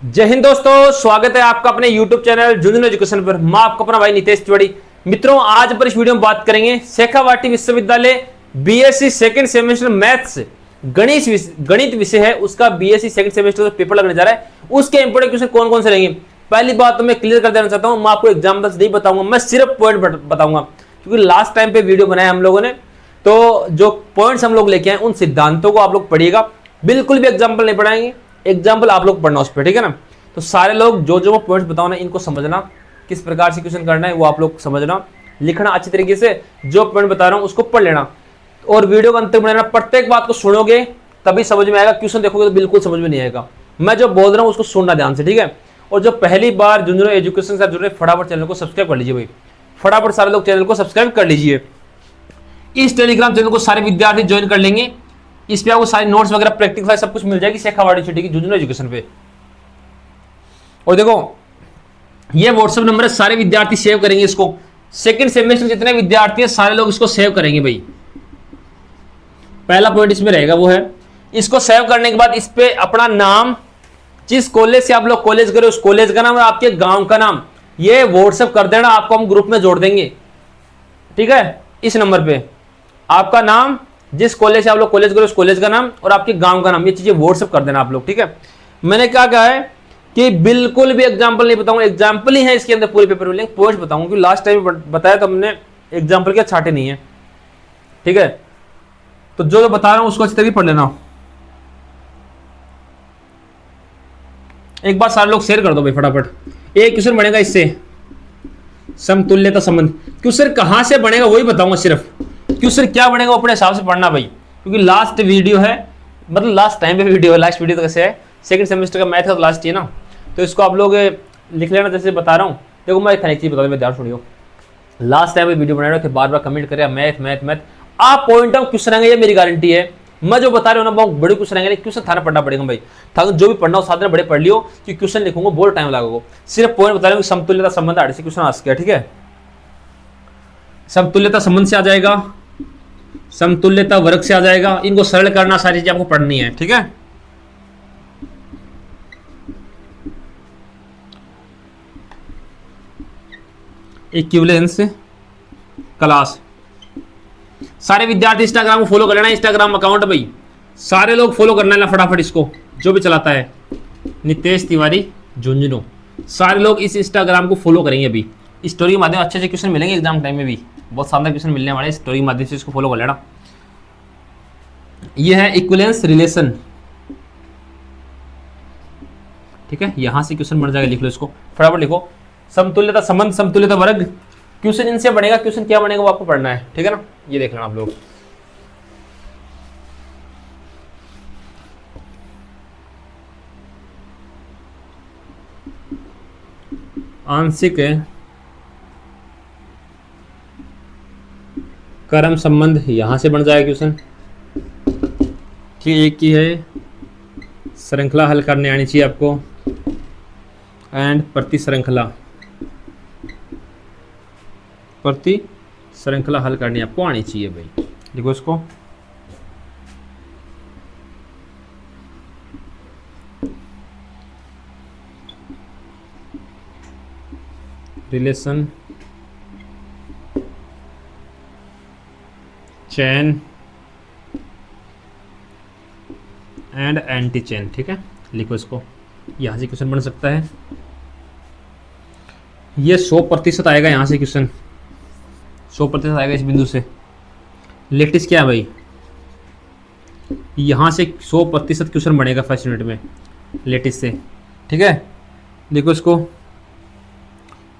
जय हिंद दोस्तों, स्वागत है आपका अपने YouTube चैनल झुंझुनू एजुकेशन पर। मैं आपका अपना भाई नितेश तिवारी। मित्रों, आज पर इस वीडियो में बात करेंगे शेखावाटी विश्वविद्यालय बीएससी सेकंड सेमेस्टर मैथ्स गणित विषय है, उसका बीएससी सेकंड सेमेस्टर का पेपर लगने जा रहा है। उसके इंपोर्टेंट क्वेश्चन कौन कौन से रहेंगे, पहली बात तो मैं क्लियर कर देना चाहता हूं, मैं आपको एग्जाम्पल्स नहीं बताऊंगा, मैं सिर्फ पॉइंट बताऊंगा, क्योंकि लास्ट टाइम पे वीडियो बनाया हम लोगों ने, तो जो पॉइंट्स हम लोग लेके आए उन सिद्धांतों को आप लोग पढ़िएगा, बिल्कुल भी एग्जाम्पल नहीं पढ़ाएंगे, एग्जाम्पल आप लोग पढ़ना उस पर, ठीक है ना। तो सारे लोग जो पॉइंट्स बताओ ना, इनको समझना, किस प्रकार से क्वेश्चन करना है वो आप लोग समझना, लिखना अच्छी तरीके से, जो पॉइंट बता रहा हूं उसको पढ़ लेना और वीडियो का अंत तक बनाना। प्रत्येक बात को सुनोगे तभी समझ में आएगा, क्वेश्चन देखोगे तो बिल्कुल समझ में नहीं आएगा। मैं जो बोल रहा हूं उसको सुनना ध्यान से, ठीक है। और जो पहली बार झुंझुनू एजुकेशन से जुड़ रहे, फटाफट चैनल को सब्सक्राइब कर लीजिए भाई, फटाफट सारे लोग चैनल को सब्सक्राइब कर लीजिए। इस टेलीग्राम चैनल को सारे विद्यार्थी ज्वाइन कर लेंगे, इस पे आपको सारे नोट्स वगैरह प्रैक्टिकल सब कुछ मिल जाएगी शेखावाटी सिटी की झुंझुनू एजुकेशन पे। और देखो, ये व्हाट्सएप नंबर है, सारे विद्यार्थी सेव करेंगे इसको। सेकंड सेमेस्टर जितने विद्यार्थी हैं सारे लोग इसको सेव करेंगे भाई। पहला पॉइंट इसमें रहेगा वो है, इसको सेव करने के बाद इस पे अपना नाम, जिस कॉलेज से आप लोग कॉलेज करें उस कॉलेज का नाम और आपके गांव का नाम, ये व्हाट्सएप कर देना, आपको हम ग्रुप में जोड़ देंगे, ठीक है। इस नंबर पे आपका नाम, जिस कॉलेज से आप लोग कॉलेज करें उस कॉलेज का नाम और आपके गांव का नाम, ये चीजें व्हाट्सएप कर देना आप लोग, ठीक है। मैंने क्या कहा है कि बिल्कुल भी एग्जाम्पल नहीं बताऊंगा, एग्जाम्पल ही है इसके अंदर पूरे पेपर में, पॉइंट्स बताऊंगा, क्योंकि लास्ट टाइम बताया तो हमने एग्जाम्पल क्या छाटे नहीं है, ठीक है। तो जो बता रहा हूं उसको अच्छी तरीके पढ़ लेना। एक बार सारे लोग शेयर कर दो भाई फटाफट। एक क्वेश्चन बनेगा इससे, समतुल्यता संबंध। क्वेश्चन कहां से बनेगा वही बताऊंगा, सिर्फ क्वेश्चन क्या बनेगा वो अपने हिसाब से पढ़ना भाई, क्योंकि लास्ट वीडियो है, मतलब लास्ट टाइम पे वीडियो है, लास्ट वीडियो तो कैसे है, सेकंड सेमेस्टर का मैथ का लास्ट है ना, तो इसको आप लोग लिख लेना जैसे बता रहा हूँ। देखो मैं एक चीज बता दूं, ध्यान सुनियो, लास्ट टाइम वीडियो बना रहे थे, बार बार कमेंट करे मैथ मैथ मैथ, आप पॉइंट ऑफ क्वेश्चन आएंगे, ये मेरी गारंटी है। मैं जो बता रहा हूँ ना बहुत बड़े क्वेश्चन आएंगे, क्वेश्चन थाना पढ़ना पड़ेगा भाई, था जो भी पढ़ना हो साथ में बड़े पढ़ लियो, कि क्वेश्चन लिखूंगा बहुत टाइम लगेगा। सिर्फ पॉइंट बता रहा हूँ, समतुल्यता संबंध आठ से क्वेश्चन आ सके, ठीक है। समतुल्यता संबंध से आ जाएगा, समतुल्यता वर्ग से आ जाएगा, इनको सरल करना, सारी चीजें आपको पढ़नी है, ठीक है। इक्विवेलेंस क्लास, सारे विद्यार्थी इंस्टाग्राम को फॉलो कर लेना, इंस्टाग्राम अकाउंट भाई सारे लोग फॉलो करना है फटाफट, इसको जो भी चलाता है नितेश तिवारी झुंझुनू, सारे लोग इस इंस्टाग्राम को फॉलो करेंगे। अभी स्टोरी के माध्यम अच्छे अच्छे क्वेश्चन मिलेंगे एग्जाम टाइम में भी, बहुत शानदार क्वेश्चन मिलने वाले, स्टोरी के माध्यम से इसको फॉलो कर लेना। ये है इक्विवेलेंस रिलेशन, ठीक है, यहां से क्वेश्चन बन जाएगा, लिख लो इसको फटाफट लिखो। समतुल्यता संबंध, समतुल्यता वर्ग, क्वेश्चन इनसे बनेगा, क्वेश्चन क्या बनेगा वो आपको पढ़ना है, ठीक है ना। ये देख लेना आप लोग। आंशिक क्रम संबंध, यहां से बन जाएगा क्वेश्चन, ठीक, एक ही है, श्रृंखला हल करने आनी चाहिए आपको, एंड प्रति श्रृंखला हल करनी आपको आनी चाहिए भाई, देखो इसको। Relation, chain and anti chain, ठीक है, लिखो इसको। यहां से क्वेश्चन बन सकता है, ये 100% आएगा, यहां से क्वेश्चन 100% आएगा इस बिंदु से। लेटेस्ट क्या है भाई, यहां से 100% क्वेश्चन बनेगा फर्स्ट यूनिट में लेटेस्ट से, ठीक है। देखो इसको,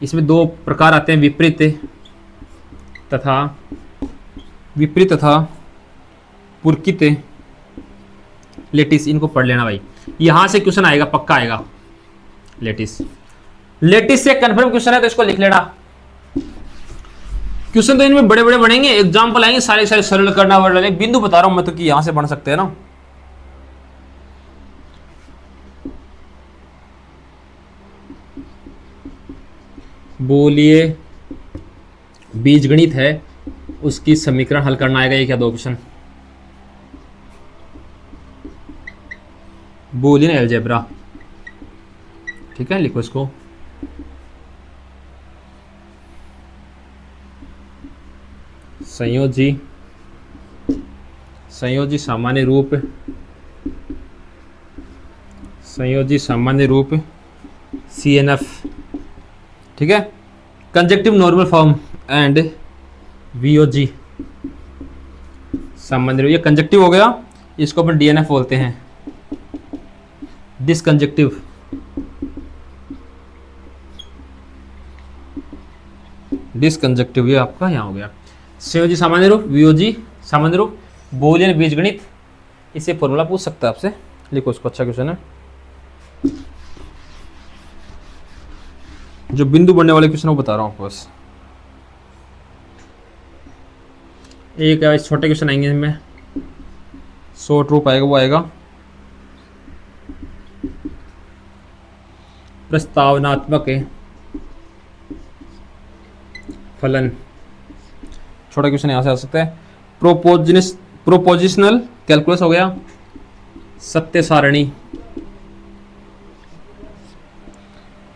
इसमें दो प्रकार आते हैं, विपरीत तथा पुरकित लेटिस, इनको पढ़ लेना भाई, यहां से क्वेश्चन आएगा, पक्का आएगा। लेटिस से कंफर्म क्वेश्चन है तो इसको लिख लेना। क्वेश्चन तो इनमें बड़े बड़े बनेंगे, एग्जाम्पल आएंगे, सारे सारे सरल करना वाले, बिंदु बता रहा हूं मैं तो कि यहां से बन सकते हैं ना। बोलिए बीजगणित है, उसकी समीकरण हल करना आएगा, ये क्या दो क्वेश्चन। बूलियन अलजेब्रा, ठीक है, लिखो इसको। संयोजी संयोजी सामान्य रूप, संयोजी सामान्य रूप CNF, ठीक है। Conjunctive normal form and VOG सामान्य रूप, ये कंजक्टिव हो गया, इसको अपन DNF बोलते हैं, डिसकंजक्टिव। डिसकंजक्टिव ये आपका यहाँ हो गया। संयोजी सामान्य रूप, VOG सामान्य रूप, बोलियन बीजगणित, इसे फॉर्मूला पूछ सकता है आपसे, लिखो उसको, अच्छा क्वेश्चन है। जो बिंदु बनने वाले क्वेश्चन वो बता रहा हूँ आपको बस। एक छोटे क्वेश्चन आएंगे इनमें, शॉर्ट रूप आएगा, वो आएगा प्रस्तावनात्मक फलन, छोटा क्वेश्चन यहाँ से आ सकता है। प्रोपोजिशनल कैलकुलस हो गया, सत्य सारणी,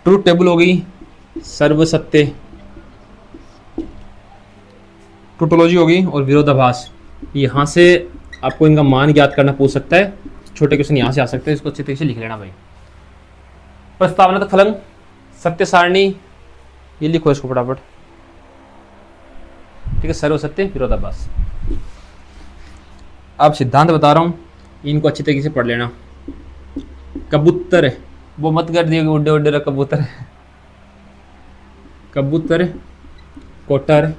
ट्रूथ टेबल हो गई, सर्वसत्य, टोटोलॉजी होगी, और विरोधाभास। यहाँ से आपको इनका मान ज्ञात करना पूछ सकता है, छोटे क्वेश्चन यहाँ से आ सकते हैं, इसको अच्छे तरीके से लिख लेना भाई। प्रस्तावनात्मक फलन, सत्य सारणी, ये लिखो इसको फटाफट, ठीक है, सर्वसत्य, विरोधाभास। अब सिद्धांत बता रहा हूँ, इनको अच्छी तरीके से पढ़ लेना। कबूतर, वो मत कर दिए उड्डे उड्डे कबूतर, कबूतर, कोटर,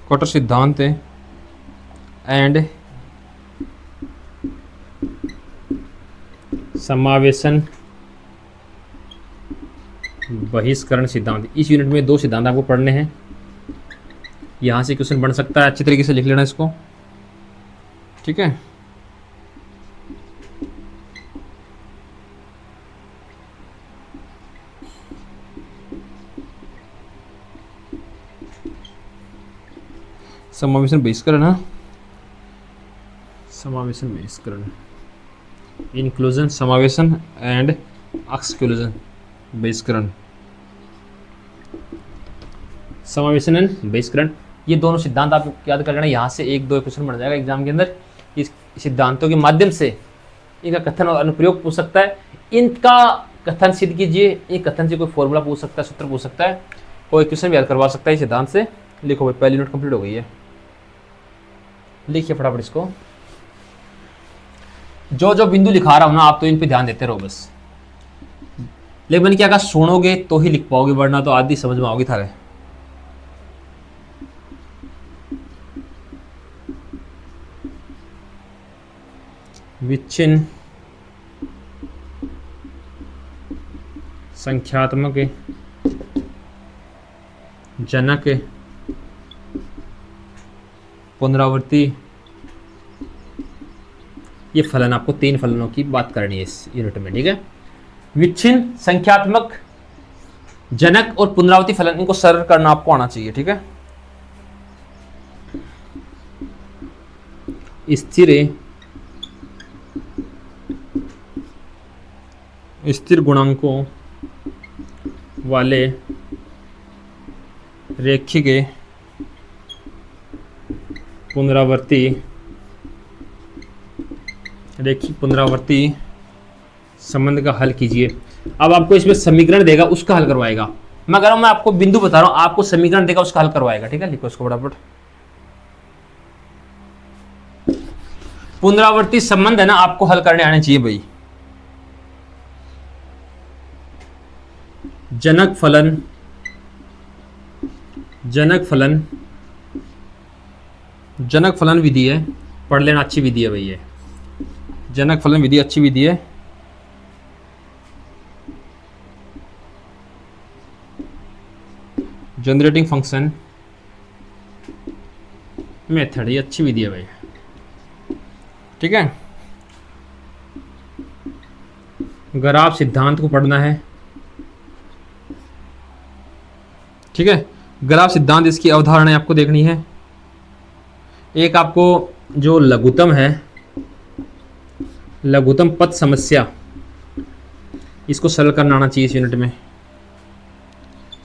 कोटर सिद्धांत एंड समावेशन बहिष्करण सिद्धांत। इस यूनिट में 2 सिद्धांत आपको पढ़ने हैं, यहाँ से क्वेश्चन बन सकता है, अच्छी तरीके से लिख लेना इसको, ठीक है। समावेशन बहिष्करण, हाँ, समावेशन बहिष्करण, इंक्लूजन, समावेशन एंड एक्सक्लूजन, बहिष्करण, समावेशन एंड बहिष्करण, ये दोनों सिद्धांत आप याद कर लेना। यहाँ से 1-2 क्वेश्चन बन जाएगा एग्जाम के अंदर। इस सिद्धांतों के माध्यम से इनका कथन और अनुप्रयोग पूछ सकता है, इनका कथन सिद्ध कीजिए, ये कथन से कोई फॉर्मूला पूछ सकता है, सूत्र पूछ सकता है, कोई क्वेश्चन भी याद करवा सकता है सिद्धांत से। लिखो भाई, पहली यूनिट कंप्लीट हो गई है, लिखिए फटाफट इसको। जो जो बिंदु लिखा रहा हूं ना, आप तो इन पे ध्यान देते रहो बस। लेकिन मैंने क्या कहा, सुनोगे तो ही लिख पाओगे, वरना तो आधी समझ में आओगी थारे। विच्छिन्न संख्यात्मक जनक पुनरावृत्ति, ये फलन, आपको 3 फलनों की बात करनी है इस यूनिट में, ठीक है। विच्छिन्न, संख्यात्मक, जनक और पुनरावृत्ति फलन, इनको सरल करना आपको आना चाहिए, ठीक है। स्थिर गुणांकों वाले रेखिक पुनरावृत्ति संबंध का हल कीजिए। अब आपको इसमें समीकरण देगा, उसका हल करवाएगा। मैं कह रहा हूं, मैं आपको बिंदु बता रहा हूं, आपको समीकरण देगा, उसका हल करवाएगा, ठीक है। लिखो इसको फटाफट। पुनरावृत्ति संबंध है ना, आपको हल करने आने चाहिए भाई। जनक फलन विधि है, पढ़ लेना, अच्छी विधि है भाई ये। जनक फलन विधि अच्छी विधि है। जनरेटिंग फंक्शन मेथड, ये अच्छी विधि है भाई, ठीक है। ग्राफ सिद्धांत को पढ़ना है, ठीक है। ग्राफ सिद्धांत, इसकी अवधारणा आपको देखनी है। एक आपको जो लघुत्तम है लघुत्तम पथ समस्या, इसको सरल करना आना चाहिए इस यूनिट में।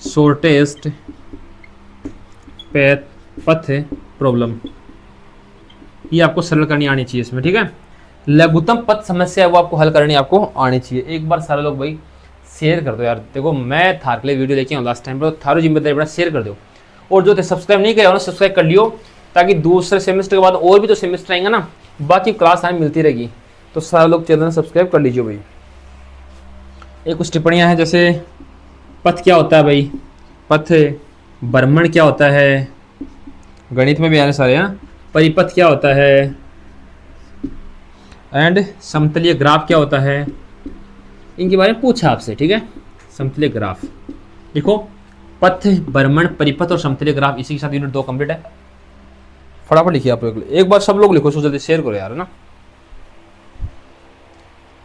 शॉर्टेस्ट पथ प्रॉब्लम, ये आपको सरल करनी आनी चाहिए इसमें, ठीक है। लघुत्तम पथ समस्या है वो आपको हल करनी आपको आनी चाहिए। एक बार सारे लोग भाई शेयर कर दो यार, देखो मैं थार के लिए वीडियो लेके आऊँ लास्ट टाइम पर, थारो जिम्मेदारी बड़ा शेयर कर दो। और जो थे सब्सक्राइब नहीं किया उन्होंने सब्सक्राइब कर लियो, ताकि दूसरे सेमेस्टर के बाद और भी जो सेमेस्टर आएंगे ना, बाकी क्लास हमें मिलती रहेगी, तो सारे लोग चैनल सब्सक्राइब कर लीजिए भाई। एक कुछ टिप्पणियाँ हैं, जैसे पथ क्या होता है भाई, पथ भ्रमण क्या होता है, गणित में भी आने सारे हैं। परिपथ क्या होता है एंड समतलीय ग्राफ क्या होता है, इनके बारे में पूछा आपसे, ठीक है। समतलीय ग्राफ देखो, पथ भ्रमण परिपथ और समतलीय ग्राफ, इसी के साथ यूनिट 2 कंप्लीट है। फटाफट लिखिए आप लोग, एक बार सब लोग लिखो, सो जल्दी शेयर करो यार, है ना,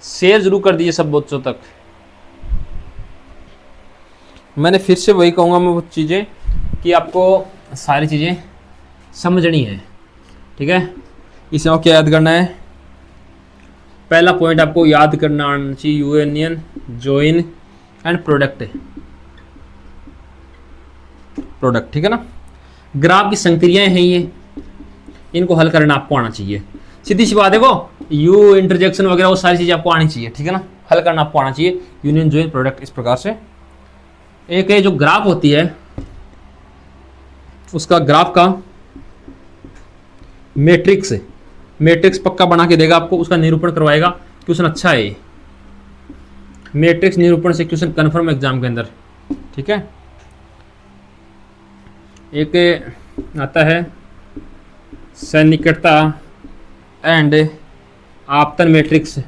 शेयर जरूर कर दीजिए सब बच्चों तक। मैंने फिर से वही कहूँगा मैं, वो चीज़ें कि आपको सारी चीज़ें समझनी है, ठीक है। इसमें आपको क्या याद करना है, पहला पॉइंट आपको याद करना आना चाहिए, यूनियन जॉइन एंड प्रोडक्ट, ठीक है ना। ग्राफ की संक्रियाएं हैं ये, इनको हल करना आपको आना चाहिए, सीधी सी बात है। वो यू इंटरजेक्शन वगैरह वो सारी चीज़ें आपको आनी चाहिए, ठीक है ना, हल करना आपको आना चाहिए। यूनियन जॉइन प्रोडक्ट इस प्रकार से। एक जो ग्राफ होती है उसका ग्राफ का मैट्रिक्स पक्का बना के देगा आपको, उसका निरूपण करवाएगा। क्वेश्चन अच्छा है ये, मैट्रिक्स निरूपण से क्वेश्चन कन्फर्म एग्जाम के अंदर, ठीक है। एक आता है सन्निकटता एंड आपतन मैट्रिक्स,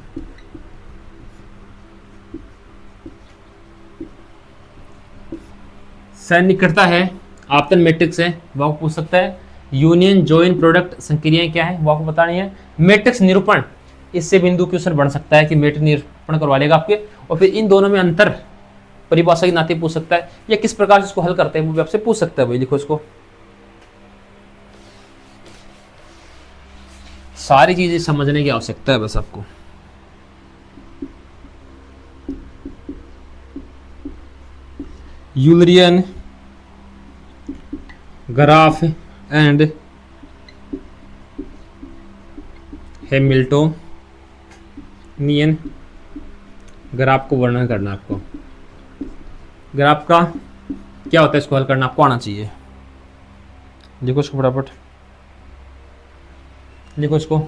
सन्निकटता है, आपतन मैट्रिक्स है, वो आपको पूछ सकता है। यूनियन जॉइन प्रोडक्ट संक्रियाएं क्या है वो आपको बतानी है। मैट्रिक्स निरूपण, इससे बिंदु क्वेश्चन बन सकता है कि मैट्रिक्स निरूपण करवा लेगा आपके, और फिर इन दोनों में अंतर परिभाषा के नाते पूछ सकता है, या किस प्रकार से इसको हल करते हैं वो भी आपसे पूछ सकता है भाई। लिखो इसको, सारी चीजें समझने की आवश्यकता है बस आपको। यूलरियन ग्राफ एंड हैमिल्टोनियन ग्राफ को वर्णन करना आपको। ग्राफ का क्या होता है इसको हल करना आपको आना चाहिए। लिखो इसको फटाफट, लिखो इसको,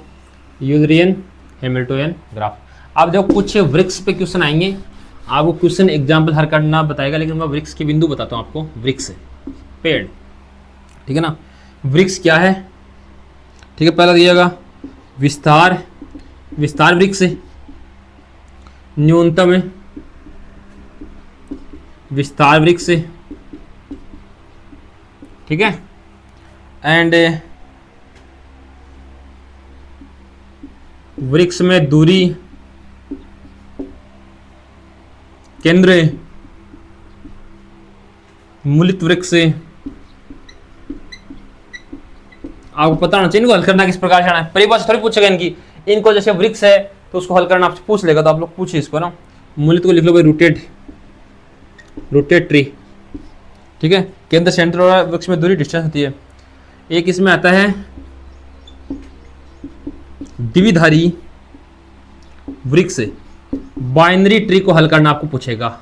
यूलरियन हैमिल्टोनियन ग्राफ। अब जब कुछ वृक्ष पे क्वेश्चन आएंगे, आपको क्वेश्चन एग्जाम्पल हल करना बताएगा, लेकिन मैं वृक्ष के बिंदु बताता हूँ आपको। वृक्ष पेड़, ठीक है ना। वृक्ष क्या है, ठीक है, पहला दिएगा विस्तार वृक्ष, न्यूनतम विस्तार वृक्ष, ठीक है, एंड वृक्ष में दूरी, केंद्र, मूलित वृक्ष। आपको पता होना चाहिए इनको हल करना किस प्रकार से आना है। परिभाषा थोड़ी पूछेगा इनकी, इनको जैसे वृक्ष है तो उसको हल करना आपसे पूछ लेगा, तो आप लोग पूछिए इसको ना। मूलित को लिख लो भाई रूटेड ट्री, ठीक है। केंद्र सेंटर और वृक्ष में दूरी डिस्टेंस होती है। एक इसमें आता है द्विधारी वृक्ष, बाइनरी ट्री को हल करना आपको पूछेगा।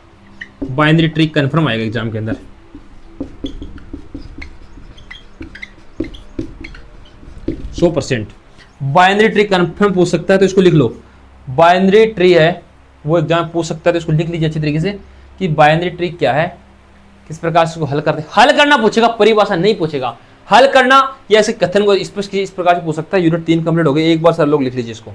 बाइनरी ट्री कंफर्म आएगा एग्जाम के अंदर। बाइनरी ट्री कंफर्म पूछ सकता है, तो इसको लिख लो। बाइनरी ट्री है वो एग्जाम पूछ सकता है, तो इसको लिख लीजिए अच्छी तरीके से कि बाइनरी ट्री क्या है, किस प्रकार से इसको हल करते हैं। हल करना पूछेगा, परिभाषा नहीं पूछेगा। हल करना या ऐसे कथन को इस प्रकार से पूछ सकता है। यूनिट 3 कंप्लीट हो गई। एक बार सर लोग लिख लीजिए इसको।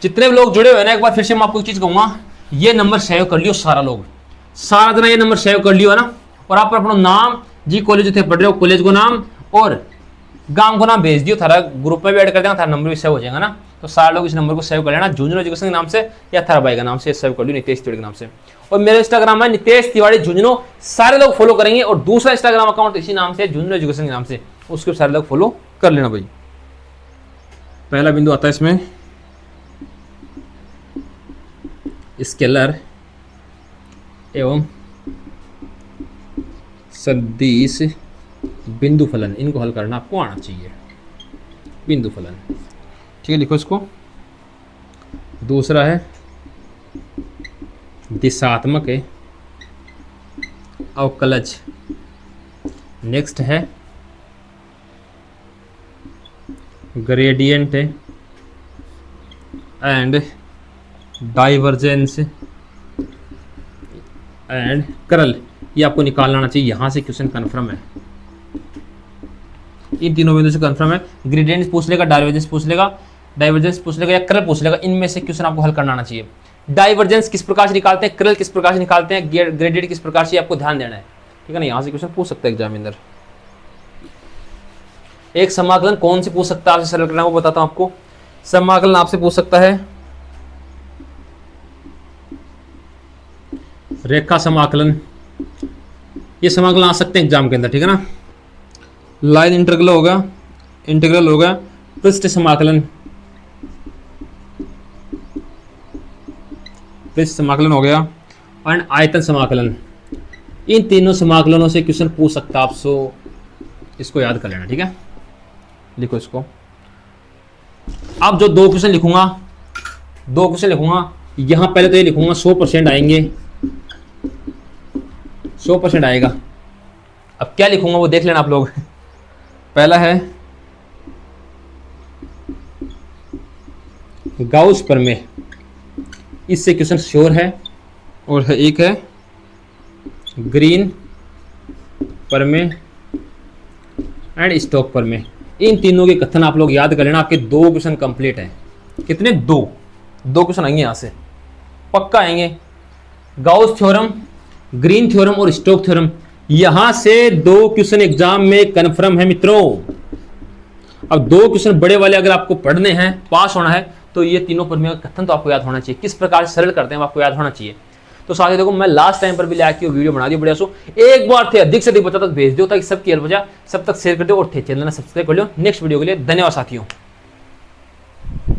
जितने भी लोग जुड़े हुए ना, एक बार फिर से मैं आपको एक चीज कहूंगा, ये नंबर सेव कर लियो सारा लोग, सारा दिन ये नंबर सेव कर लियो है ना। और आप अपना नाम, जी कॉलेज थे पढ़ रहे हो, कॉलेज को नाम और गांव को नाम भेज दियो, थारा ग्रुप में भी ऐड कर देना, थारा नंबर भी सेव हो जाएगा ना। तो सारा लोग इस नंबर को सेव कर लेना, झुंझुनू एजुकेशन के नाम से या थारा भाई का नाम से सेव कर लियो, नितेश तिवाड़ी के नाम से। और मेरा इंस्टाग्राम है नितेश तिवाड़ी झुंझुनू, सारे लोग फॉलो करेंगे। और दूसरा इंस्टाग्राम अकाउंट इसी नाम से, झुंझुनू एजुकेशन के नाम से, उसको सारे लोग फॉलो कर लेना भाई। पहला बिंदु आता है इसमें स्केलर एवं सदिश बिंदु फलन, इनको हल करना आपको आना चाहिए। बिंदु फलन, ठीक है, लिखो इसको। दूसरा है दिशात्मक अवकलज। नेक्स्ट है gradient and divergence and curl, ये आपको निकालना आना चाहिए। यहाँ से क्वेश्चन कन्फर्म है, इन तीनों बिंदु से कन्फर्म है। ग्रेडियंट पूछ लेगा, डाइवर्जेंस पूछ लेगा, डाइवर्जेंस पूछ लेगा या कर्ल पूछ लेगा, इनमें से क्वेश्चन आपको हल करना आना चाहिए। डाइवर्जेंस किस प्रकार से निकालते हैं, कर्ल किस प्रकार से निकालते हैं, ग्रेडियंट किस प्रकार से, आपको ध्यान देना है, ठीक है ना। यहाँ से क्वेश्चन पूछ सकता है एग्जामिनर। एक समाकलन कौन से पूछ सकता है आपसे सरल करना, वो बताता हूं आपको। समाकलन आपसे पूछ सकता है रेखा समाकलन, ये समाकलन आ सकते हैं एग्जाम के अंदर, ठीक है ना। लाइन इंटीग्रल होगा, इंटीग्रल होगा, पृष्ठ समाकलन, पृष्ठ समाकलन हो गया, और आयतन समाकलन। इन तीनों समाकलनों से क्वेश्चन पूछ सकता है आपसे, इसको याद कर लेना, ठीक है। लिखो इसको। अब जो दो क्वेश्चन लिखूंगा, यहां पहले तो ये लिखूंगा 100% आएंगे, 100% आएगा। अब क्या लिखूंगा वो देख लेना आप लोग। पहला है गाउस प्रमेय, इससे क्वेश्चन श्योर है। और एक है ग्रीन प्रमेय एंड स्टोक प्रमेय। इन तीनों के कथन आप लोग याद कर लेना, आपके 2 क्वेश्चन कंप्लीट हैं। कितने? 2 क्वेश्चन आएंगे यहाँ से, पक्का आएंगे। गाउस थ्योरम, ग्रीन थ्योरम और स्टोक थ्योरम, यहां से 2 क्वेश्चन एग्जाम में कन्फर्म है मित्रों। अब 2 क्वेश्चन बड़े वाले अगर आपको पढ़ने हैं, पास होना है, तो ये तीनों प्रमेय का कथन तो आपको याद होना चाहिए। किस प्रकार से सरल करते हैं आपको याद होना चाहिए। तो साथियों देखो, मैं लास्ट टाइम पर भी लाके वीडियो बना दी बढ़िया सो, एक बार थे अधिक से अधिक बच्चा तक भेज दो ताकि सबकी हेल्प हो जाए। सब तक शेयर कर दो और चैनल सब्सक्राइब कर लो। नेक्स्ट वीडियो के लिए धन्यवाद साथियों।